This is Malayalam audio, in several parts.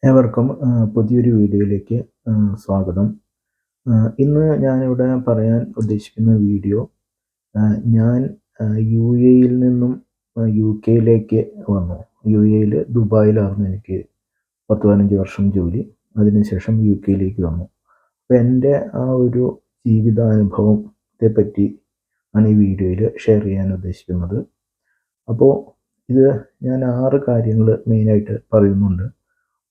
ഏവർക്കും പുതിയൊരു വീഡിയോയിലേക്ക് സ്വാഗതം. ഇന്ന് ഞാനിവിടെ പറയാൻ ഉദ്ദേശിക്കുന്ന വീഡിയോ, ഞാൻ യു.എയിൽ നിന്നും യു.കെയിലേക്ക് വന്നു. യു.എയിൽ ദുബായിലായിരുന്നു എനിക്ക് 10-15 വർഷം ജോലി. അതിനുശേഷം യു.കെയിലേക്ക് വന്നു. അപ്പോൾ എൻ്റെ ആ ഒരു ജീവിതാനുഭവത്തെ പറ്റി ആണ് ഈ വീഡിയോയിൽ ഷെയർ ചെയ്യാൻ ഉദ്ദേശിക്കുന്നത്. അപ്പോൾ ഇത് ഞാൻ 6 കാര്യങ്ങൾ മെയിനായിട്ട് പറയുന്നുണ്ട്.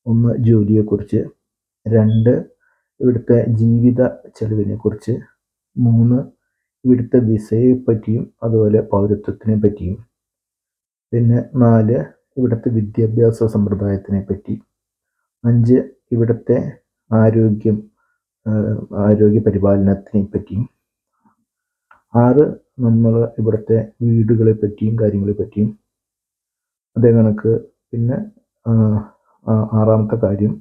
1 ജോലിയെക്കുറിച്ച്, 2 ഇവിടുത്തെ ജീവിത ചെലവിനെക്കുറിച്ച്, 3 ഇവിടുത്തെ വിസയെ പറ്റിയും അതുപോലെ പൗരത്വത്തിനെ പറ്റിയും, പിന്നെ 4 ഇവിടുത്തെ വിദ്യാഭ്യാസ സമ്പ്രദായത്തിനെ പറ്റി, 5 ഇവിടുത്തെ ആരോഗ്യ പരിപാലനത്തിനെ പറ്റിയും, 6 നമ്മൾ ഇവിടുത്തെ വീടുകളെ പറ്റിയും കാര്യങ്ങളെ പറ്റിയും, അതേ കണക്ക് പിന്നെ 6ാമത്തെ കാര്യം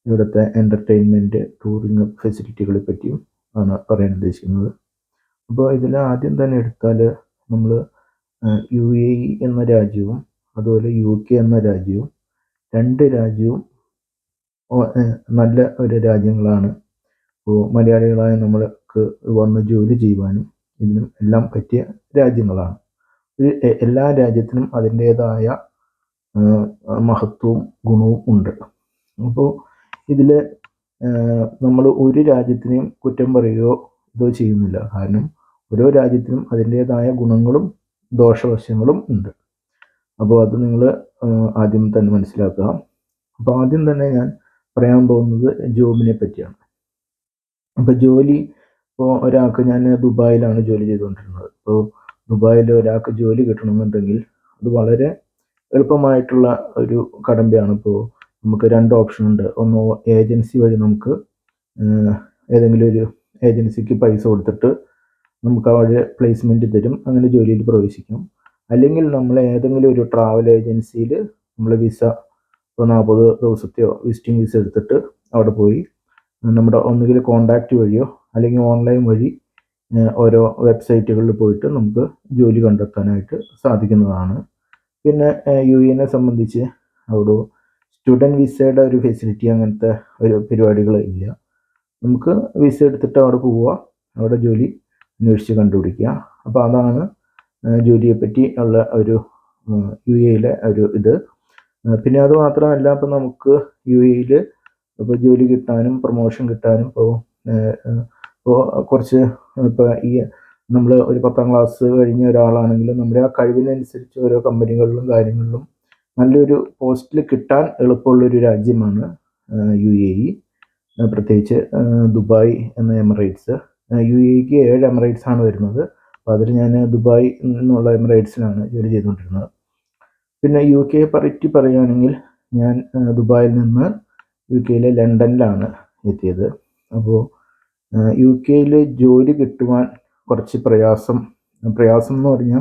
ഇവിടുത്തെ എൻ്റർടൈൻമെൻറ്റ് ടൂറിങ് ഫെസിലിറ്റികളെ പറ്റിയും ആണ് പറയാൻ ഉദ്ദേശിക്കുന്നത്. അപ്പോൾ ഇതിൽ ആദ്യം തന്നെ എടുത്താൽ നമ്മൾ യു.എ.ഇ എന്ന രാജ്യവും അതുപോലെ യു.കെ എന്ന രാജ്യവും, 2 രാജ്യവും നല്ല ഒരു രാജ്യങ്ങളാണ്. അപ്പോൾ മലയാളികളായ നമ്മൾക്ക് വന്ന് ജോലി ചെയ്യുവാനും ഇതിനും എല്ലാം പറ്റിയ രാജ്യങ്ങളാണ്. എല്ലാ രാജ്യത്തിനും അതിൻ്റേതായ മഹത്വവും ഗുണവും ഉണ്ട്. അപ്പോൾ ഇതിൽ നമ്മൾ ഒരു രാജ്യത്തിനെയും കുറ്റം പറയുകയോ ഇതോ ചെയ്യുന്നില്ല. കാരണം ഓരോ രാജ്യത്തിനും അതിൻ്റേതായ ഗുണങ്ങളും ദോഷവശങ്ങളും ഉണ്ട്. അപ്പോൾ അത് നിങ്ങൾ ആദ്യം തന്നെ മനസ്സിലാക്കുക. അപ്പോൾ ആദ്യം തന്നെ ഞാൻ പറയാൻ പോകുന്നത് ജോബിനെ പറ്റിയാണ്. അപ്പോൾ ജോലി, ഇപ്പോൾ ഒരാൾക്ക്, ഞാൻ ദുബായിലാണ് ജോലി ചെയ്തുകൊണ്ടിരുന്നത്. അപ്പോൾ ദുബായിൽ ഒരാൾക്ക് ജോലി കിട്ടണമെന്നുണ്ടെങ്കിൽ അത് വളരെ എളുപ്പമായിട്ടുള്ള ഒരു കടമ്പയാണ്. ഇപ്പോൾ നമുക്ക് 2 ഓപ്ഷൻ ഉണ്ട്. ഒന്ന്, ഏജൻസി വഴി നമുക്ക് ഏതെങ്കിലും ഒരു ഏജൻസിക്ക് പൈസ കൊടുത്തിട്ട് നമുക്ക് അവിടെ പ്ലേസ്മെൻറ്റ് തരും, അങ്ങനെ ജോലിയിൽ പ്രവേശിക്കാം. അല്ലെങ്കിൽ നമ്മൾ ഏതെങ്കിലും ഒരു ട്രാവൽ ഏജൻസിയിൽ നമ്മൾ വിസ, ഇപ്പോൾ 40 ദിവസത്തെയോ വിസിറ്റിംഗ് വിസ എടുത്തിട്ട് അവിടെ പോയി നമ്മുടെ ഒന്നുകിൽ കോണ്ടാക്റ്റ് വഴിയോ അല്ലെങ്കിൽ ഓൺലൈൻ വഴി ഓരോ വെബ്സൈറ്റുകളിൽ പോയിട്ട് നമുക്ക് ജോലി കണ്ടെത്താനായിട്ട് സാധിക്കുന്നതാണ്. പിന്നെ യു.എനെ സംബന്ധിച്ച് അവിടെ സ്റ്റുഡൻറ്റ് വിസയുടെ ഒരു ഫെസിലിറ്റി, അങ്ങനത്തെ ഒരു പരിപാടികൾ ഇല്ല. നമുക്ക് വിസ എടുത്തിട്ട് അവിടെ പോവുക, അവിടെ ജോലി അന്വേഷിച്ച് കണ്ടുപിടിക്കുക. അപ്പോൾ അതാണ് ജോലിയെപ്പറ്റി ഉള്ള ഒരു യു.എയിലെ ഒരു ഇത്. പിന്നെ അത് മാത്രമല്ല, ഇപ്പോൾ നമുക്ക് യു.എയിൽ ഇപ്പോൾ ജോലി കിട്ടാനും പ്രൊമോഷൻ കിട്ടാനും ഇപ്പോൾ കുറച്ച്, ഇപ്പോൾ ഈ നമ്മൾ ഒരു 10ാം ക്ലാസ് കഴിഞ്ഞ ഒരാളാണെങ്കിൽ നമ്മുടെ ആ കഴിവിനനുസരിച്ച് ഓരോ കമ്പനികളിലും കാര്യങ്ങളിലും നല്ലൊരു പോസ്റ്റിൽ കിട്ടാൻ എളുപ്പമുള്ളൊരു രാജ്യമാണ് യു.എ.ഇ. പ്രത്യേകിച്ച് ദുബായ് എന്ന എമിറേറ്റ്സ്. യു.എ.ഇക്ക് 7 എമിറേറ്റ്സ് ആണ് വരുന്നത്. അപ്പോൾ അതിൽ ഞാൻ ദുബായ് എന്നുള്ള എമിറേറ്റ്സിലാണ് ജോലി ചെയ്തുകൊണ്ടിരുന്നത്. പിന്നെ യു.കെയെ പറ്റി പറയുകയാണെങ്കിൽ, ഞാൻ ദുബായിൽ നിന്ന് യു.കെയിലെ ലണ്ടനിലാണ് എത്തിയത്. അപ്പോൾ യു.കെയിൽ ജോലി കിട്ടുവാൻ കുറച്ച് പ്രയാസം എന്ന് പറഞ്ഞാൽ,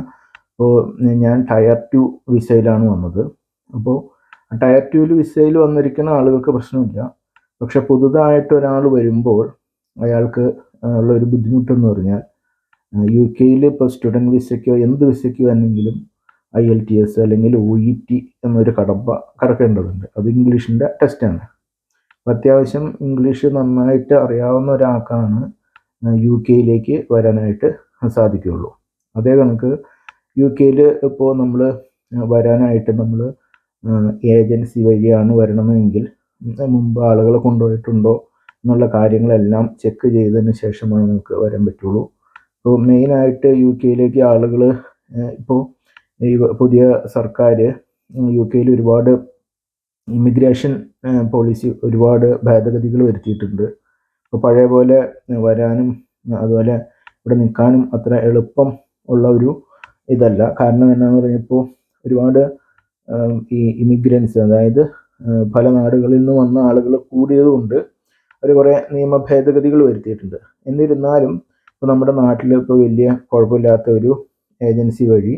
ഇപ്പോൾ ഞാൻ ടയർ 2 വിസയിലാണ് വന്നത്. അപ്പോൾ ടയർ 2 വിസയിൽ വന്നിരിക്കുന്ന ആളുകൾക്ക് പ്രശ്നമില്ല. പക്ഷെ പുതുതായിട്ട് ഒരാൾ വരുമ്പോൾ അയാൾക്ക് ഉള്ളൊരു ബുദ്ധിമുട്ടെന്ന് പറഞ്ഞാൽ, യു.കെയിൽ ഇപ്പോൾ സ്റ്റുഡൻറ്റ് വിസയ്ക്കോ എന്ത് വിസയ്ക്കോ ആണെങ്കിലും IELTS അല്ലെങ്കിൽ OET എന്നൊരു കടക്കേണ്ടതുണ്ട്. അത് ഇംഗ്ലീഷിൻ്റെ ടെസ്റ്റാണ്. അപ്പോൾ അത്യാവശ്യം ഇംഗ്ലീഷ് നന്നായിട്ട് അറിയാവുന്ന ഒരാൾക്കാണ് യു.കെയിലേക്ക് വരാനായിട്ട് സാധിക്കുകയുള്ളൂ. അതേ കണക്ക് യു.കെയിൽ ഇപ്പോൾ നമ്മൾ വരാനായിട്ട് നമ്മൾ ഏജൻസി വഴിയാണ് വരണമെങ്കിൽ മുമ്പ് ആളുകളെ കൊണ്ടുപോയിട്ടുണ്ടോ എന്നുള്ള കാര്യങ്ങളെല്ലാം ചെക്ക് ചെയ്തതിന് ശേഷമാണ് നമുക്ക് വരാൻ പറ്റുള്ളൂ. ഇപ്പോൾ മെയിനായിട്ട് യു.കെയിലേക്ക് ആളുകൾ, ഇപ്പോൾ ഈ പുതിയ സർക്കാർ യു.കെയിൽ ഒരുപാട് ഇമിഗ്രേഷൻ പോളിസി, ഒരുപാട് ഭേദഗതികൾ വരുത്തിയിട്ടുണ്ട്. ഇപ്പോൾ പഴയ പോലെ വരാനും അതുപോലെ ഇവിടെ നിൽക്കാനും അത്ര എളുപ്പം ഉള്ള ഒരു ഇതല്ല. കാരണം എന്താണെന്ന് പറഞ്ഞപ്പോൾ ഒരുപാട് ഈ ഇമിഗ്രൻസ്, അതായത് പല നാടുകളിൽ നിന്ന് വന്ന ആളുകൾ കൂടിയതുകൊണ്ട് അവർ കുറേ നിയമ ഭേദഗതികൾ വരുത്തിയിട്ടുണ്ട്. എന്നിരുന്നാലും ഇപ്പോൾ നമ്മുടെ നാട്ടിൽ ഇപ്പോൾ വലിയ കുഴപ്പമില്ലാത്ത ഒരു ഏജൻസി വഴി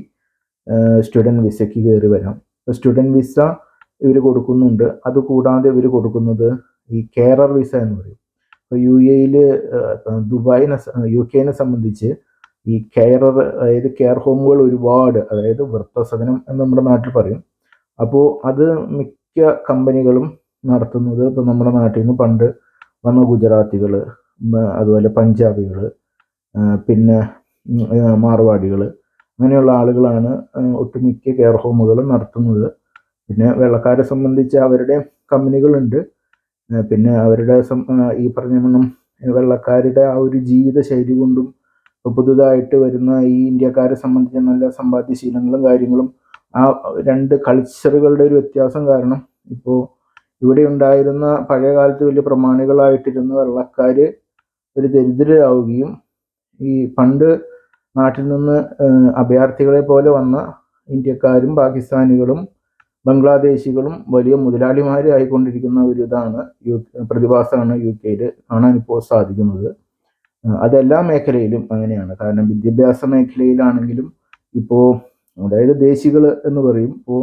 സ്റ്റുഡൻറ്റ് വിസയ്ക്ക് കയറി വരാം. ഇപ്പോൾ സ്റ്റുഡൻറ്റ് വിസ ഇവർ കൊടുക്കുന്നുണ്ട്. അതുകൂടാതെ ഇവർ കൊടുക്കുന്നത് ഈ കെയറർ വിസ എന്ന് പറയും. ഇപ്പോൾ യു.എയിൽ യു.കെനെ സംബന്ധിച്ച് ഈ കെയറർ, അതായത് കെയർ ഹോമുകൾ ഒരുപാട്, അതായത് വൃദ്ധസദനം എന്ന് നമ്മുടെ നാട്ടിൽ പറയും. അപ്പോൾ അത് മിക്ക കമ്പനികളും നടത്തുന്നത് ഇപ്പോൾ നമ്മുടെ നാട്ടിൽ നിന്ന് പണ്ട് വന്ന ഗുജറാത്തികൾ, അതുപോലെ പഞ്ചാബികൾ, പിന്നെ മാർവാടികൾ, അങ്ങനെയുള്ള ആളുകളാണ് ഒട്ടുമിക്ക കെയർ ഹോമുകളും നടത്തുന്നത്. പിന്നെ വെള്ളക്കാരെ സംബന്ധിച്ച് അവരുടെ കമ്പനികളുണ്ട്. പിന്നെ അവരുടെ ഈ പറഞ്ഞ വെള്ളക്കാരുടെ ആ ഒരു ജീവിത ശൈലി കൊണ്ടും പുതുതായിട്ട് വരുന്ന ഈ ഇന്ത്യക്കാരെ സംബന്ധിച്ച് നല്ല സമ്പാദ്യശീലങ്ങളും കാര്യങ്ങളും ആ രണ്ട് കൾച്ചറുകളുടെ ഒരു വ്യത്യാസം കാരണം ഇപ്പോൾ ഇവിടെ ഉണ്ടായിരുന്ന പഴയ കാലത്ത് വലിയ പ്രമാണികളായിട്ടിരുന്ന വെള്ളക്കാർ ഒരു ദരിദ്രരാവുകയും ഈ പണ്ട് നാട്ടിൽ നിന്ന് അഭയാർത്ഥികളെ പോലെ വന്ന ഇന്ത്യക്കാരും പാകിസ്ഥാനികളും ബംഗ്ലാദേശികളും വലിയ മുതലാളിമാരായിക്കൊണ്ടിരിക്കുന്ന ഒരു പ്രതിഭാസമാണ് UK കാണാൻ ഇപ്പോൾ സാധിക്കുന്നത്. അതെല്ലാ മേഖലയിലും അങ്ങനെയാണ്. കാരണം വിദ്യാഭ്യാസ മേഖലയിലാണെങ്കിലും ഇപ്പോൾ അതായത് ദേശികൾ എന്ന് പറയും, ഇപ്പോൾ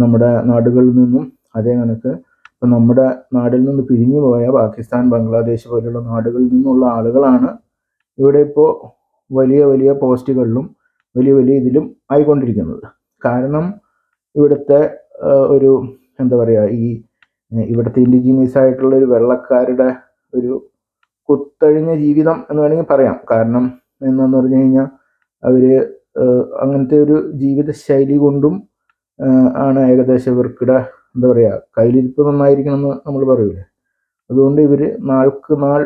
നമ്മുടെ നാടുകളിൽ നിന്നും അതേ കണക്ക് ഇപ്പം നമ്മുടെ നാട്ടിൽ നിന്ന് പിരിഞ്ഞു പോയ പാകിസ്ഥാൻ, ബംഗ്ലാദേശ് പോലുള്ള നാടുകളിൽ നിന്നുള്ള ആളുകളാണ് ഇവിടെ ഇപ്പോൾ വലിയ വലിയ പോസ്റ്റുകളിലും വലിയ വലിയ ഇതിലും ആയിക്കൊണ്ടിരിക്കുന്നത്. കാരണം ഇവിടുത്തെ ഒരു എന്താ പറയുക, ഈ ഇവിടുത്തെ ഇൻഡിജീനിയസ് ആയിട്ടുള്ള ഒരു വെള്ളക്കാരുടെ ഒരു കുത്തഴിഞ്ഞ ജീവിതം എന്ന് വേണമെങ്കിൽ പറയാം. കാരണം എന്താണെന്ന് പറഞ്ഞു കഴിഞ്ഞാൽ അവർ അങ്ങനത്തെ ഒരു ജീവിത ശൈലി കൊണ്ടും ആണ് ഏകദേശം ഇവർക്കിടെ എന്താ പറയുക, കയ്യിലിരിപ്പ് നന്നായിരിക്കണം എന്ന് നമ്മൾ പറയൂലേ, അതുകൊണ്ട് ഇവർ നാൾക്ക് നാൾ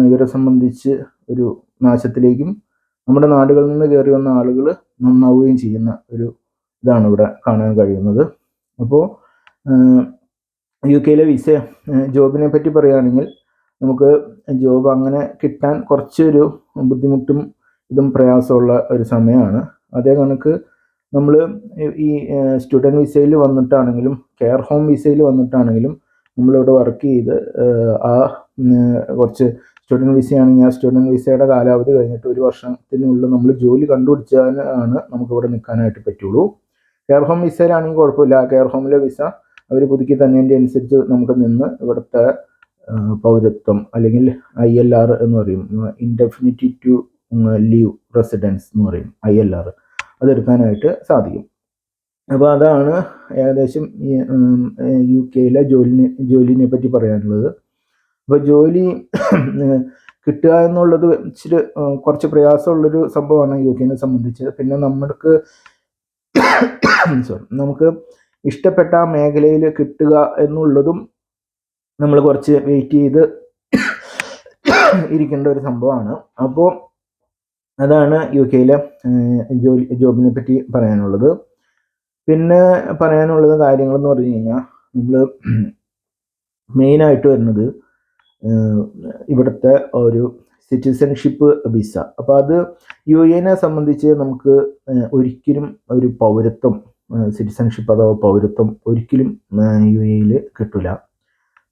ഇവരെ സംബന്ധിച്ച് ഒരു നാശത്തിലേക്കും നമ്മുടെ നാടുകളിൽ നിന്ന് കയറി വന്ന ആളുകൾ നന്നാവുകയും ചെയ്യുന്ന ഒരു ഇതാണ് ഇവിടെ കാണാൻ കഴിയുന്നത്. അപ്പോൾ UK ജോബിനെ പറ്റി പറയുകയാണെങ്കിൽ നമുക്ക് ജോബ് അങ്ങനെ കിട്ടാൻ കുറച്ചൊരു ബുദ്ധിമുട്ടും ഇതും പ്രയാസമുള്ള ഒരു സമയമാണ്. അതേ കണക്ക് നമ്മൾ ഈ സ്റ്റുഡൻറ്റ് വിസയിൽ വന്നിട്ടാണെങ്കിലും കെയർ ഹോം വിസയിൽ വന്നിട്ടാണെങ്കിലും നമ്മളിവിടെ വർക്ക് ചെയ്ത് കുറച്ച് സ്റ്റുഡൻറ്റ് വിസയാണെങ്കിൽ ആ സ്റ്റുഡൻറ്റ് വിസയുടെ കാലാവധി കഴിഞ്ഞിട്ട് 1 വർഷത്തിനുള്ളിൽ നമ്മൾ ജോലി കണ്ടുപിടിച്ചാലാണ് നമുക്കിവിടെ നിൽക്കാനായിട്ട് പറ്റുള്ളൂ. കെയർ ഹോം വിസയിലാണെങ്കിൽ കുഴപ്പമില്ല. കെയർ ഹോമിലെ വിസ അവർ പുതുക്കി തന്നതിൻ്റെ അനുസരിച്ച് നമുക്ക് നിന്ന് ഇവിടുത്തെ പൗരത്വം അല്ലെങ്കിൽ ILR എന്ന് പറയും, ഇൻഡെഫിനിറ്റ് ടു ലീവ് റെസിഡൻസ് എന്ന് പറയും, ILR, അതെടുക്കാനായിട്ട് സാധിക്കും. അപ്പോൾ അതാണ് ഏകദേശം UK ജോലിനെ പറ്റി പറയാനുള്ളത്. അപ്പോൾ ജോലി കിട്ടുക എന്നുള്ളത് ഇച്ചിരി കുറച്ച് പ്രയാസമുള്ളൊരു സംഭവമാണ് UK സംബന്ധിച്ച്. പിന്നെ നമുക്ക് ഇഷ്ടപ്പെട്ട ആ മേഖലയിൽ കിട്ടുക എന്നുള്ളതും നമ്മൾ കുറച്ച് വെയിറ്റ് ചെയ്ത് ഇരിക്കേണ്ട ഒരു സംഭവമാണ്. അപ്പോൾ അതാണ് UK ജോബിനെ പറ്റി പറയാനുള്ളത്. പിന്നെ പറയാനുള്ളത് കാര്യങ്ങളെന്ന് പറഞ്ഞു കഴിഞ്ഞാൽ നമ്മൾ മെയിനായിട്ട് വരുന്നത് ഇവിടുത്തെ ഒരു സിറ്റിസൺഷിപ്പ് വിസ. അപ്പോൾ അത് UAE സംബന്ധിച്ച് നമുക്ക് ഒരിക്കലും ഒരു പൗരത്വം, സിറ്റിസൺഷിപ്പ് അഥവാ പൗരത്വം ഒരിക്കലും UAE കിട്ടില്ല.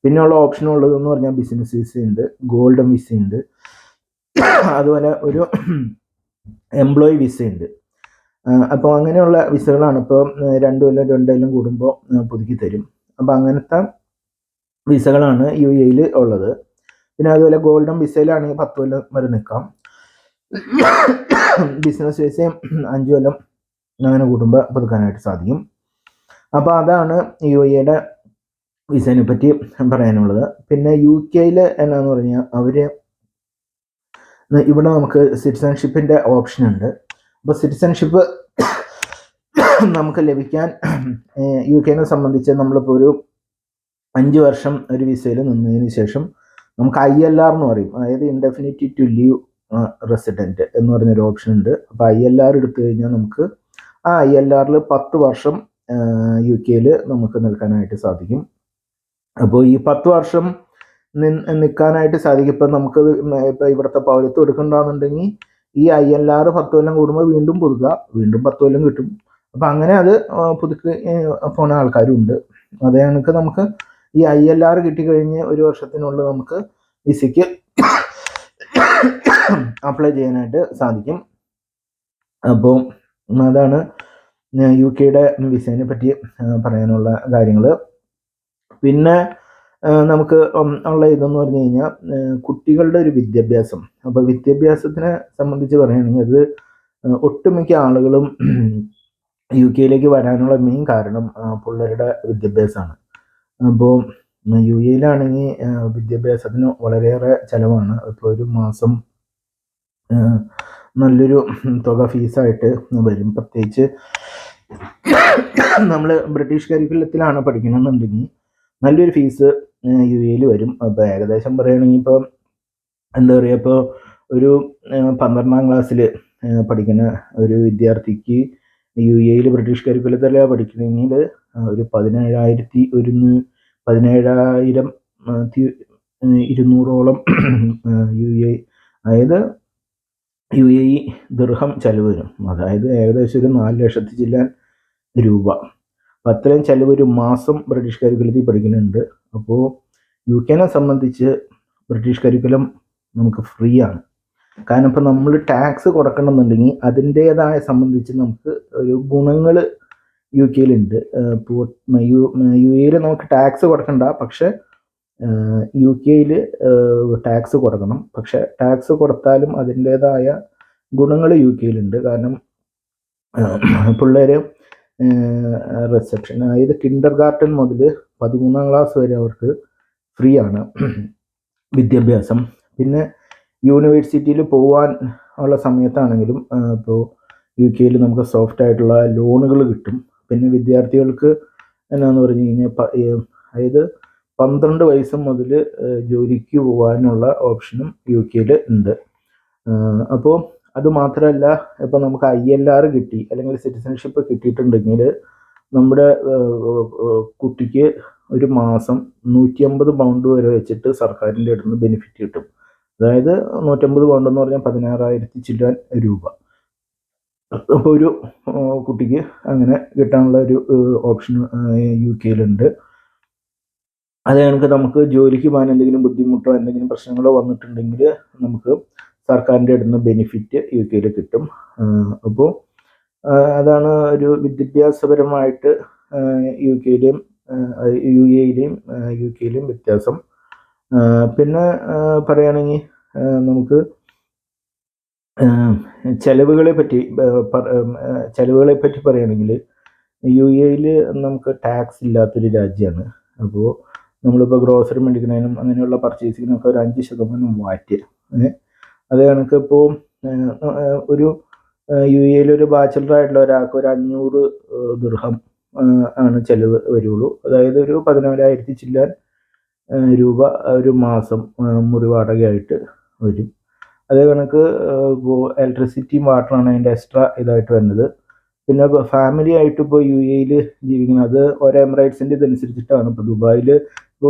പിന്നെയുള്ള ഓപ്ഷൻ ഉള്ളതെന്ന് പറഞ്ഞാൽ ബിസിനസ് വിസയുണ്ട്, ഗോൾഡൻ വിസയുണ്ട്, അതുപോലെ ഒരു എംപ്ലോയി വിസയുണ്ട്. അപ്പോൾ അങ്ങനെയുള്ള വിസകളാണ് ഇപ്പോൾ 2 കൊല്ലം കൂടുമ്പോൾ പുതുക്കി തരും. അപ്പോൾ അങ്ങനത്തെ വിസകളാണ് UAE ഉള്ളത്. പിന്നെ അതുപോലെ ഗോൾഡൻ വിസയിലാണെങ്കിൽ 10 കൊല്ലം വരെ നിൽക്കാം. ബിസിനസ് വിസയും 5 കൊല്ലം അങ്ങനെ കൂടുമ്പോൾ പുതുക്കാനായിട്ട് സാധിക്കും. അപ്പോൾ അതാണ് UAE വിസയെ പറ്റി പറയാനുള്ളത്. പിന്നെ UK എന്നാന്ന് പറഞ്ഞാൽ ഇവിടെ നമുക്ക് സിറ്റിസൺഷിപ്പിൻ്റെ ഓപ്ഷൻ ഉണ്ട്. അപ്പോൾ സിറ്റിസൺഷിപ്പ് നമുക്ക് ലഭിക്കാൻ UK സംബന്ധിച്ച് നമ്മളിപ്പോൾ ഒരു 5 വർഷം ഒരു വിസയിൽ നിന്നതിന് ശേഷം നമുക്ക് ILR എന്ന് പറയും, അതായത് ഇൻഡെഫിനിറ്റ് ടു ലീവ് റെസിഡൻറ്റ് എന്ന് പറഞ്ഞൊരു ഓപ്ഷൻ ഉണ്ട്. അപ്പോൾ ILR എടുത്തു കഴിഞ്ഞാൽ നമുക്ക് ആ ILRൽ 10 വർഷം UK നമുക്ക് നിൽക്കാനായിട്ട് സാധിക്കും. അപ്പോൾ ഈ 10 വർഷം നിൽക്കാനായിട്ട് സാധിക്കും. ഇപ്പം നമുക്ക് ഇപ്പോൾ ഇവിടുത്തെ പൗരത്വം എടുക്കണ്ടെന്നുണ്ടെങ്കിൽ ഈ ILR 10 കൊല്ലം കൂടുമ്പോൾ വീണ്ടും പുതുക്കുക, വീണ്ടും 10 കൊല്ലം കിട്ടും. അപ്പം അങ്ങനെ അത് പുതുക്കി പോണ ആൾക്കാരും ഉണ്ട്. അതേ കണക്ക് നമുക്ക് ഈ ILR കിട്ടിക്കഴിഞ്ഞ് 1 വർഷത്തിനുള്ളിൽ നമുക്ക് വിസയ്ക്ക് അപ്ലൈ ചെയ്യാനായിട്ട് സാധിക്കും. അപ്പോൾ അതാണ് UK വിസയെ പറ്റി പറയാനുള്ള കാര്യങ്ങൾ. പിന്നെ നമുക്ക് ഉള്ള ഇതെന്ന് പറഞ്ഞു കഴിഞ്ഞാൽ കുട്ടികളുടെ ഒരു വിദ്യാഭ്യാസം. അപ്പോൾ വിദ്യാഭ്യാസത്തിനെ സംബന്ധിച്ച് പറയുകയാണെങ്കിൽ അത് ഒട്ടുമിക്ക ആളുകളും UK വരാനുള്ള മെയിൻ കാരണം പിള്ളേരുടെ വിദ്യാഭ്യാസമാണ്. അപ്പോൾ യു എയിലാണെങ്കിൽ വിദ്യാഭ്യാസത്തിന് വളരെയേറെ ചിലവാണ്. ഇപ്പോൾ ഒരു മാസം നല്ലൊരു തുക ഫീസായിട്ട് വരും. പ്രത്യേകിച്ച് നമ്മൾ ബ്രിട്ടീഷ് കരിക്കുലത്തിലാണ് പഠിക്കണമെന്നുണ്ടെങ്കിൽ നല്ലൊരു ഫീസ് യു എയിൽ വരും. അപ്പോൾ ഏകദേശം പറയുകയാണെങ്കിൽ ഇപ്പോൾ എന്താ പറയുക, ഇപ്പോൾ ഒരു 12ാം ക്ലാസ്സിൽ പഠിക്കുന്ന ഒരു വിദ്യാർത്ഥിക്ക് യു എയിൽ ബ്രിട്ടീഷ് കരിക്കുലത്തിലാണ് പഠിക്കണമെങ്കിൽ ഒരു 17,200 അതായത് യു എ ഇ ദിർഹം ചെലവ് വരും. അതായത് ഏകദേശം ഒരു 4 ലക്ഷത്തി ചില്ലാൻ രൂപ. അപ്പം അത്രയും ചിലവ് ഒരു മാസം ബ്രിട്ടീഷ് കരിക്കുലത്തിൽ പഠിക്കുന്നുണ്ട്. അപ്പോൾ യു കെനെ സംബന്ധിച്ച് ബ്രിട്ടീഷ് കരിക്കുലം നമുക്ക് ഫ്രീ ആണ്. കാരണം ഇപ്പം നമ്മൾ ടാക്സ് കൊടുക്കണമെന്നുണ്ടെങ്കിൽ അതിൻ്റേതായ സംബന്ധിച്ച് നമുക്ക് ഒരു ഗുണങ്ങൾ യു കെയിലുണ്ട്. ഇപ്പോൾ യു എയിൽ നമുക്ക് ടാക്സ് കൊടുക്കണ്ട, പക്ഷെ യു കെയിൽ ടാക്സ് കൊടുക്കണം. പക്ഷെ ടാക്സ് കൊടുത്താലും അതിൻ്റേതായ ഗുണങ്ങൾ യു കെയിലുണ്ട്. കാരണം പിള്ളേർ റിസപ്ഷൻ, അതായത് കിൻഡർ ഗാർട്ടൻ മുതൽ 13ാം ക്ലാസ് വരെ അവർക്ക് ഫ്രീ ആണ് വിദ്യാഭ്യാസം. പിന്നെ യൂണിവേഴ്സിറ്റിയിൽ പോകാൻ ഉള്ള സമയത്താണെങ്കിലും ഇപ്പോൾ യു കെയിൽ നമുക്ക് സോഫ്റ്റ് ആയിട്ടുള്ള ലോണുകൾ കിട്ടും. പിന്നെ വിദ്യാർത്ഥികൾക്ക് എന്നാന്ന് പറഞ്ഞു കഴിഞ്ഞാൽ അതായത് 12 വയസ്സ് മുതൽ ജോലിക്ക് പോകാനുള്ള ഓപ്ഷനും യു കെയിൽ ഉണ്ട്. അപ്പോൾ അത് മാത്രമല്ല, ഇപ്പോൾ നമുക്ക് ILR കിട്ടി അല്ലെങ്കിൽ സിറ്റിസൺഷിപ്പ് കിട്ടിയിട്ടുണ്ടെങ്കിൽ നമ്മുടെ കുട്ടിക്ക് ഒരു മാസം 150 പൗണ്ട് വരെ വെച്ചിട്ട് സർക്കാരിൻ്റെ അടുത്ത് നിന്ന് ബെനിഫിറ്റ് കിട്ടും. അതായത് 150 പൗണ്ട് എന്ന് പറഞ്ഞാൽ 16,000 ചില്ലാൻ രൂപ. അപ്പോൾ ഒരു കുട്ടിക്ക് അങ്ങനെ കിട്ടാനുള്ള ഒരു ഓപ്ഷൻ യു കെയിലുണ്ട്. അത് കണക്ക് നമുക്ക് ജോലിക്ക് പോകാൻ എന്തെങ്കിലും ബുദ്ധിമുട്ടോ എന്തെങ്കിലും പ്രശ്നങ്ങളോ വന്നിട്ടുണ്ടെങ്കിൽ നമുക്ക് സർക്കാരിൻ്റെ അടുത്ത് നിന്ന് ബെനിഫിറ്റ് യു കെയിൽ കിട്ടും. അപ്പോൾ അതാണ് ഒരു വിദ്യാഭ്യാസപരമായിട്ട് യു കെയിലെയും യു എയിലെയും യു കെയിലെയും വ്യത്യാസം. പിന്നെ പറയുകയാണെങ്കിൽ നമുക്ക് ചെലവുകളെ പറ്റി പറയുകയാണെങ്കിൽ യു എയിൽ നമുക്ക് ടാക്സ് ഇല്ലാത്തൊരു രാജ്യമാണ്. അപ്പോൾ നമ്മളിപ്പോൾ ഗ്രോസറി മേടിക്കുന്നതിനും അങ്ങനെയുള്ള പർച്ചേസിങ്ങിനൊക്കെ ഒരു 5% വാറ്റ്. അത് കണക്ക് ഇപ്പോൾ ഒരു യു എയിലൊരു ബാച്ചിലറായിട്ടുള്ള ഒരാൾക്ക് ഒരു 500 ദിർഹം ആണ് ചിലവ് വരുള്ളൂ. അതായത് ഒരു 14,000 ചില്ലാൻ രൂപ ഒരു മാസം മുറി വാടകയായിട്ട് വരും. അതേ കണക്ക് ഇപ്പോൾ ഇലക്ട്രിസിറ്റിയും വാട്ടറാണ് അതിൻ്റെ എക്സ്ട്രാ ഇതായിട്ട് വരുന്നത്. പിന്നെ ഫാമിലി ആയിട്ട് ഇപ്പോൾ യു എയിൽ ജീവിക്കുന്നത് അത് ഓരോ എമിറേറ്റ്സിൻ്റെ ഇതനുസരിച്ചിട്ടാണ്. ഇപ്പോൾ ദുബായിൽ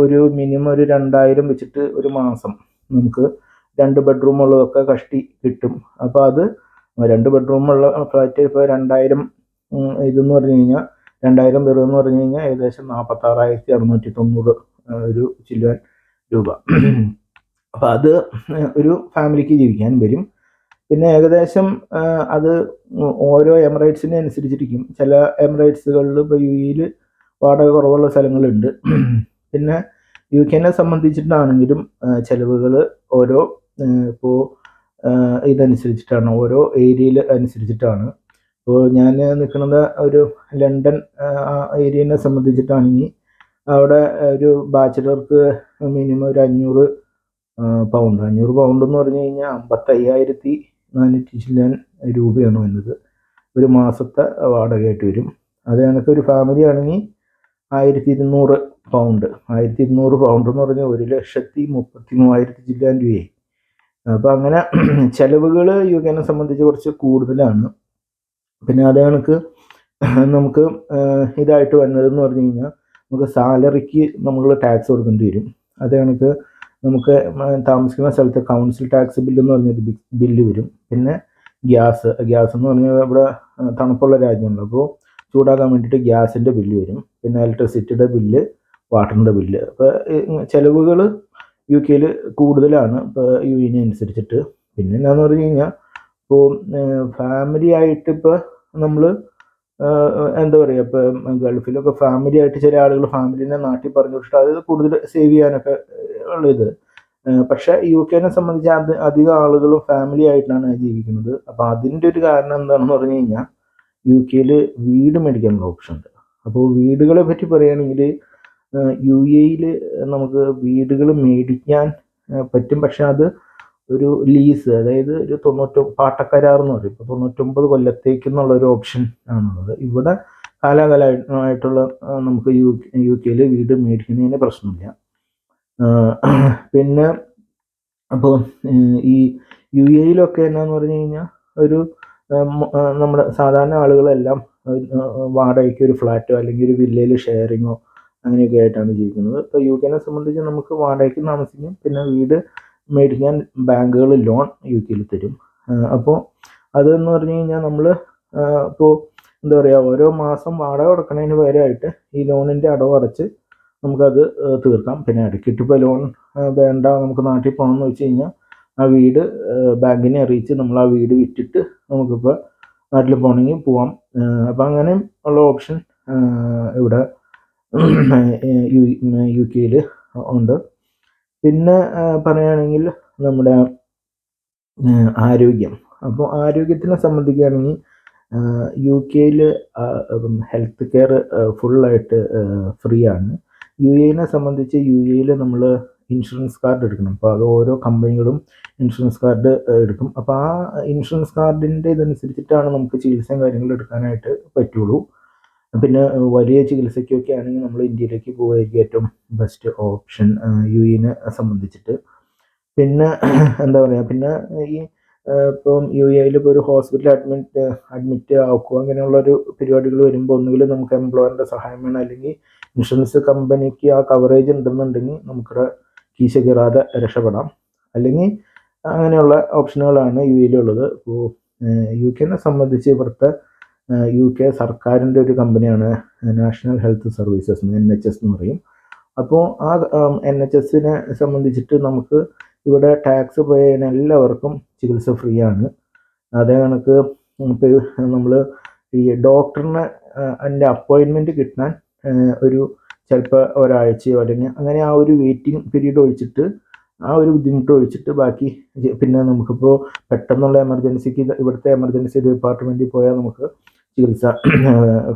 ഒരു മിനിമം ഒരു 2,000 വെച്ചിട്ട് ഒരു മാസം നമുക്ക് 2 ബെഡ്റൂമുള്ളതൊക്കെ കഷ്ടി കിട്ടും. അപ്പോൾ അത് 2 ബെഡ്റൂമുള്ള ഫ്ലാറ്റ് ഇപ്പോൾ 2,000 ഇതെന്ന് പറഞ്ഞു കഴിഞ്ഞാൽ 2,000 ദിർഹം എന്ന് പറഞ്ഞു കഴിഞ്ഞാൽ ഏകദേശം 46,690 ഒരു ചില്ലാൻ രൂപ. അപ്പം അത് ഒരു ഫാമിലിക്ക് ജീവിക്കാൻ വരും. പിന്നെ ഏകദേശം അത് ഓരോ എമിറേറ്റ്സിനെ അനുസരിച്ചിരിക്കും. ചില എമിറേറ്റ്സുകളിൽ ഇപ്പോൾ യു എയിൽ വാടക കുറവുള്ള സ്ഥലങ്ങളുണ്ട്. പിന്നെ യു കെനെ സംബന്ധിച്ചിട്ടാണെങ്കിലും ചിലവുകൾ ഓരോ ഇപ്പോൾ ഇതനുസരിച്ചിട്ടാണ്, ഓരോ ഏരിയയിൽ അനുസരിച്ചിട്ടാണ്. ഇപ്പോൾ ഞാൻ നിൽക്കുന്നത് ഒരു ലണ്ടൻ ഏരിയനെ സംബന്ധിച്ചിട്ടാണെങ്കിൽ അവിടെ ഒരു ബാച്ചിലർക്ക് മിനിമം ഒരു 500 പൗണ്ട്. 500 പൗണ്ട് എന്ന് പറഞ്ഞു കഴിഞ്ഞാൽ 55,400 ചില്ലാൻ രൂപയാണ് വന്നത്. ഒരു മാസത്തെ വാടകയായിട്ട് വരും. അത് കണക്ക് ഒരു ഫാമിലി ആണെങ്കിൽ 1,200 പൗണ്ട്. 1,200 പൗണ്ട് എന്ന് പറഞ്ഞാൽ 1,33,000 ചില്ലാൻ രൂപയായി. അപ്പോൾ അങ്ങനെ ചിലവുകൾ യു കെനെ സംബന്ധിച്ച് കുറച്ച് കൂടുതലാണ്. പിന്നെ അത് കണക്ക് നമുക്ക് ഇതായിട്ട് വരുന്നതെന്ന് പറഞ്ഞു കഴിഞ്ഞാൽ നമുക്ക് സാലറിക്ക് നമ്മൾ ടാക്സ് കൊടുക്കേണ്ടി വരും. അത് കണക്ക് നമുക്ക് താമസിക്കുന്ന സ്ഥലത്ത് കൗൺസിൽ ടാക്സ് ബില്ലെന്ന് പറഞ്ഞൊരു ബില്ല് വരും. പിന്നെ ഗ്യാസ് എന്ന് പറഞ്ഞാൽ ഇവിടെ തണുപ്പുള്ള രാജ്യമുണ്ട്. അപ്പോൾ ചൂടാക്കാൻ വേണ്ടിയിട്ട് ഗ്യാസിൻ്റെ ബില്ല് വരും. പിന്നെ ഇലക്ട്രിസിറ്റിയുടെ ബില്ല്, വാട്ടറിൻ്റെ ബില്ല്. അപ്പോൾ ചിലവുകൾ യു കെയിൽ കൂടുതലാണ് ഇപ്പോൾ യു എനെ അനുസരിച്ചിട്ട്. പിന്നെ എന്താണെന്ന് പറഞ്ഞു കഴിഞ്ഞാൽ ഇപ്പോൾ ഫാമിലി ആയിട്ട് ഇപ്പോൾ നമ്മൾ എന്താ പറയുക, ഇപ്പോൾ ഗൾഫിലൊക്കെ ഫാമിലി ആയിട്ട് ചില ആളുകൾ ഫാമിലിനെ നാട്ടിൽ പറഞ്ഞു വിട്ടിട്ട് അത് കൂടുതൽ സേവ് ചെയ്യാനൊക്കെ ഉള്ളത്. പക്ഷേ യു കെനെ സംബന്ധിച്ച് അധികം ആളുകളും ഫാമിലി ആയിട്ടാണ് ജീവിക്കുന്നത്. അപ്പോൾ അതിൻ്റെ ഒരു കാരണം എന്താണെന്ന് പറഞ്ഞു കഴിഞ്ഞാൽ യു കെയിൽ വീട് മേടിക്കാനുള്ള ഓപ്ഷൻ ഉണ്ട്. അപ്പോൾ വീടുകളെ പറ്റി പറയുകയാണെങ്കിൽ യു എയിൽ നമുക്ക് വീടുകൾ മേടിക്കാൻ പറ്റും. പക്ഷെ അത് ഒരു ലീസ്, അതായത് ഒരു പാട്ടക്കരാർ എന്ന് പറയും. ഇപ്പോൾ 99 കൊല്ലത്തേക്കെന്നുള്ള ഒരു ഓപ്ഷൻ ആണുള്ളത്. ഇവിടെ കാലാകാലമായിട്ടുള്ള നമുക്ക് യു കെയിൽ വീട് മേടിക്കുന്നതിന് പ്രശ്നമില്ല. പിന്നെ അപ്പോൾ ഈ യു എയിലൊക്കെ എന്നാന്ന് പറഞ്ഞു കഴിഞ്ഞാൽ ഒരു നമ്മുടെ സാധാരണ ആളുകളെല്ലാം വാടകയ്ക്ക് ഒരു ഫ്ലാറ്റോ അല്ലെങ്കിൽ ഒരു വില്ലയിൽ ഷെയറിങ്ങോ അങ്ങനെയൊക്കെ ആയിട്ടാണ് ജീവിക്കുന്നത്. ഇപ്പോൾ യു കെനെ സംബന്ധിച്ച് നമുക്ക് വാടകയ്ക്ക് താമസിക്കും, പിന്നെ വീട് മേടിക്കാൻ ബാങ്കുകൾ ലോൺ യു കെയിൽ തരും. അപ്പോൾ അതെന്ന് പറഞ്ഞു കഴിഞ്ഞാൽ നമ്മൾ ഇപ്പോൾ എന്താ പറയുക, ഓരോ മാസം വാടക കൊടുക്കുന്നതിന് പകരമായിട്ട് ഈ ലോണിൻ്റെ അടവ് അടച്ച് നമുക്കത് തീർക്കാം. പിന്നെ ഇടയ്ക്കിട്ട് ഇപ്പോൾ ലോൺ വേണ്ട, നമുക്ക് നാട്ടിൽ പോകണമെന്ന് വെച്ച് കഴിഞ്ഞാൽ ആ വീട് ബാങ്കിനെ അറിയിച്ച് നമ്മൾ ആ വീട് വിറ്റിട്ട് നമുക്കിപ്പോൾ നാട്ടിൽ പോകണമെങ്കിൽ പോവാം. അപ്പം അങ്ങനെ ഉള്ള ഓപ്ഷൻ ഇവിടെ യു കെയിൽ ഉണ്ട്. പിന്നെ പറയുകയാണെങ്കിൽ നമ്മുടെ ആരോഗ്യം. അപ്പോൾ ആരോഗ്യത്തിനെ സംബന്ധിക്കുകയാണെങ്കിൽ യു കെയിൽ ഹെൽത്ത് കെയർ ഫുള്ളായിട്ട് ഫ്രീ ആണ്. യു എനെ സംബന്ധിച്ച് യു എയിൽ നമ്മൾ ഇൻഷുറൻസ് കാർഡ് എടുക്കണം. അപ്പോൾ അത് ഓരോ കമ്പനികളും ഇൻഷുറൻസ് കാർഡ് എടുക്കും. അപ്പോൾ ആ ഇൻഷുറൻസ് കാർഡിൻ്റെ ഇതനുസരിച്ചിട്ടാണ് നമുക്ക് ചികിത്സയും കാര്യങ്ങളും എടുക്കാനായിട്ട് പറ്റുള്ളൂ. പിന്നെ വലിയ ചികിത്സയ്ക്കൊക്കെ ആണെങ്കിൽ നമ്മൾ ഇന്ത്യയിലേക്ക് പോകുമായിരിക്കും ഏറ്റവും ബെസ്റ്റ് ഓപ്ഷൻ യു എനെ സംബന്ധിച്ചിട്ട്. പിന്നെ എന്താ പറയുക, പിന്നെ ഈ ഇപ്പം യു എയിൽ ഇപ്പോൾ ഒരു ഹോസ്പിറ്റൽ അഡ്മിറ്റ് ആക്കുക അങ്ങനെയുള്ളൊരു പരിപാടികൾ വരുമ്പോൾ ഒന്നുകിൽ നമുക്ക് എംപ്ലോയറിൻ്റെ സഹായം വേണം, അല്ലെങ്കിൽ ഇൻഷുറൻസ് കമ്പനിക്ക് ആ കവറേജ് ഉണ്ടെന്നുണ്ടെങ്കിൽ നമുക്കിവിടെ കീശ കീറാതെ രക്ഷപ്പെടാം. അല്ലെങ്കിൽ അങ്ങനെയുള്ള ഓപ്ഷനുകളാണ് യു എയിലുള്ളത്. ഇപ്പോൾ യു കെനെ സംബന്ധിച്ച് ഇവിടുത്തെ യു കെ സർക്കാരിൻ്റെ ഒരു കമ്പനിയാണ് നാഷണൽ ഹെൽത്ത് സർവീസസ്, NHS എന്ന് പറയും. അപ്പോൾ ആ NHSനെ സംബന്ധിച്ചിട്ട് നമുക്ക് ഇവിടെ ടാക്സ് പേ ചെയ്യുന്ന എല്ലാവർക്കും ചികിത്സ ഫ്രീ ആണ്. അതേ കണക്ക് ഇപ്പോൾ നമ്മൾ ഈ ഡോക്ടറിനെ അതിൻ്റെ അപ്പോയിൻമെൻറ്റ് കിട്ടാൻ ഒരു ചിലപ്പോൾ ഒരാഴ്ചയോ അല്ലെങ്കിൽ അങ്ങനെ ആ ഒരു വെയിറ്റിംഗ് പീരീഡ് ഒഴിച്ചിട്ട്, ആ ഒരു ബുദ്ധിമുട്ട് ഒഴിച്ചിട്ട് ബാക്കി പിന്നെ നമുക്കിപ്പോൾ പെട്ടെന്നുള്ള എമർജൻസിക്ക് ഇവിടുത്തെ എമർജൻസി ഡിപ്പാർട്ട്മെൻറ്റിൽ പോയാൽ നമുക്ക് ചികിത്സ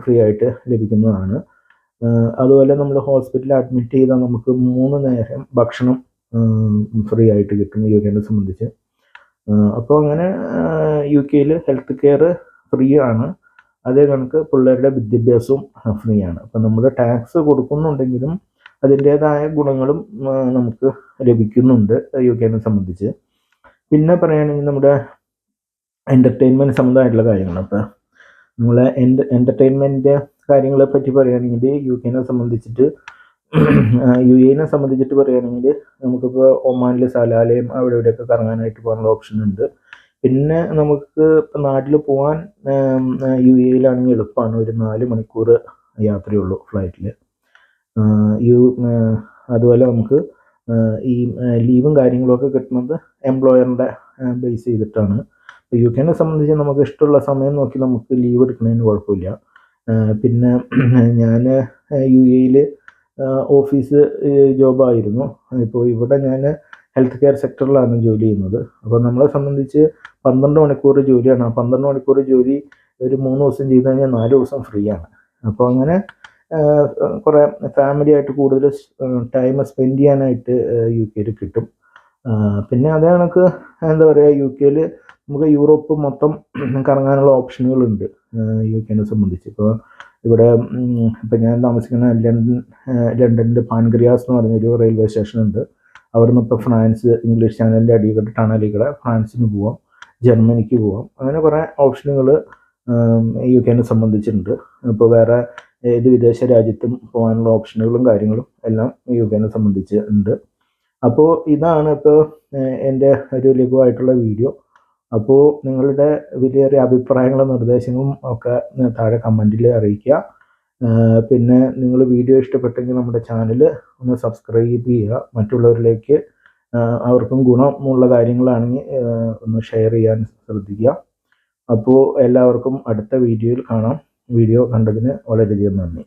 ഫ്രീ ആയിട്ട് ലഭിക്കുന്നതാണ്. അതുപോലെ നമ്മൾ ഹോസ്പിറ്റലിൽ അഡ്മിറ്റ് ചെയ്താൽ നമുക്ക് 3 നേരം ഭക്ഷണം ഫ്രീ ആയിട്ട് കിട്ടും യു കെനെ സംബന്ധിച്ച്. അപ്പോൾ അങ്ങനെ യു കെയിൽ ഹെൽത്ത് കെയർ ഫ്രീ ആണ്. അതേ കണക്ക് പിള്ളേരുടെ വിദ്യാഭ്യാസവും ഫ്രീ ആണ്. അപ്പം നമ്മൾ ടാക്സ് കൊടുക്കുന്നുണ്ടെങ്കിലും അതിൻ്റേതായ ഗുണങ്ങളും നമുക്ക് ലഭിക്കുന്നുണ്ട് യു കെനെ സംബന്ധിച്ച്. പിന്നെ പറയുകയാണെങ്കിൽ നമ്മുടെ എൻ്റർടൈൻമെൻറ്റ് സംബന്ധമായിട്ടുള്ള കാര്യങ്ങൾ, അപ്പോൾ നമ്മളെ എൻ്റർടൈൻമെൻറ്റ് കാര്യങ്ങളെ പറ്റി പറയുകയാണെങ്കിൽ യു കെനെ സംബന്ധിച്ചിട്ട് യു എനെ സംബന്ധിച്ചിട്ട് പറയുകയാണെങ്കിൽ നമുക്കിപ്പോൾ ഒമാനിൽ സലാലയും അവിടെ ഇവിടെയൊക്കെ കറങ്ങാനായിട്ട് പോകാനുള്ള ഓപ്ഷൻ ഉണ്ട്. പിന്നെ നമുക്ക് ഇപ്പം നാട്ടിൽ പോകാൻ യു എയിലാണെങ്കിൽ എളുപ്പമാണ്. ഒരു 4 മണിക്കൂർ യാത്രയുള്ളൂ ഫ്ലൈറ്റിൽ. അതുപോലെ നമുക്ക് ഈ ലീവും കാര്യങ്ങളൊക്കെ കിട്ടുന്നത് എംപ്ലോയറിൻ്റെ ബേസ് ചെയ്തിട്ടാണ്. യു കെനെ സംബന്ധിച്ച് നമുക്ക് ഇഷ്ടമുള്ള സമയം നോക്കി നമുക്ക് ലീവ് എടുക്കുന്നതിന് കുഴപ്പമില്ല. പിന്നെ ഞാൻ യു എയിൽ ഓഫീസ് ജോബായിരുന്നു. ഇപ്പോൾ ഇവിടെ ഞാൻ ഹെൽത്ത് കെയർ സെക്ടറിലാണ് ജോലി ചെയ്യുന്നത്. അപ്പോൾ നമ്മളെ സംബന്ധിച്ച് 12 മണിക്കൂർ ജോലിയാണ്. ആ 12 മണിക്കൂർ ജോലി ഒരു 3 ദിവസം ചെയ്ത് കഴിഞ്ഞാൽ 4 ദിവസം ഫ്രീ ആണ്. അപ്പോൾ അങ്ങനെ കുറേ ഫാമിലി ആയിട്ട് കൂടുതൽ ടൈം സ്പെൻഡ് ചെയ്യാനായിട്ട് യു കെയിൽ കിട്ടും. പിന്നെ അതേ കണക്ക് എന്താ പറയുക, യു കെയിൽ നമുക്ക് യൂറോപ്പ് മൊത്തം കറങ്ങാനുള്ള ഓപ്ഷനുകളുണ്ട് യു കെനെ സംബന്ധിച്ച്. ഇപ്പോൾ ഇവിടെ ഇപ്പം ഞാൻ താമസിക്കുന്ന ലണ്ടനിൽ പാൻക്രിയാസ് എന്ന് പറഞ്ഞൊരു റെയിൽവേ സ്റ്റേഷൻ ഉണ്ട്. അവിടെ നിന്ന് ഇപ്പോൾ ഫ്രാൻസ്, ഇംഗ്ലീഷ് ചാനലിൻ്റെ അടിയിൽ ടണലിലൂടെ ഫ്രാൻസിന് പോവാം, ജർമ്മനിക്ക് പോവാം. അങ്ങനെ കുറേ ഓപ്ഷനുകൾ യു കെനെ സംബന്ധിച്ചിട്ടുണ്ട്. ഇപ്പോൾ വേറെ ഏത് വിദേശ രാജ്യത്തും പോകാനുള്ള ഓപ്ഷനുകളും കാര്യങ്ങളും എല്ലാം യു കെനെ സംബന്ധിച്ച് ഉണ്ട്. അപ്പോൾ ഇതാണ് ഇപ്പോൾ എൻ്റെ ഒരു ലഘുവായിട്ടുള്ള വീഡിയോ. അപ്പോൾ നിങ്ങളുടെ വലിയൊരു അഭിപ്രായങ്ങളും നിർദ്ദേശങ്ങളും ഒക്കെ താഴെ കമൻറ്റിൽ അറിയിക്കുക. പിന്നെ നിങ്ങൾ വീഡിയോ ഇഷ്ടപ്പെട്ടെങ്കിൽ നമ്മുടെ ചാനൽ ഒന്ന് സബ്സ്ക്രൈബ് ചെയ്യുക. മറ്റുള്ളവരിലേക്ക് അവർക്കും ഗുണമുള്ള കാര്യങ്ങളാണെങ്കിൽ ഒന്ന് ഷെയർ ചെയ്യാൻ ശ്രദ്ധിക്കുക. അപ്പോൾ എല്ലാവർക്കും അടുത്ത വീഡിയോയിൽ കാണാം. വീഡിയോ കണ്ടതിന് വളരെയധികം നന്ദി.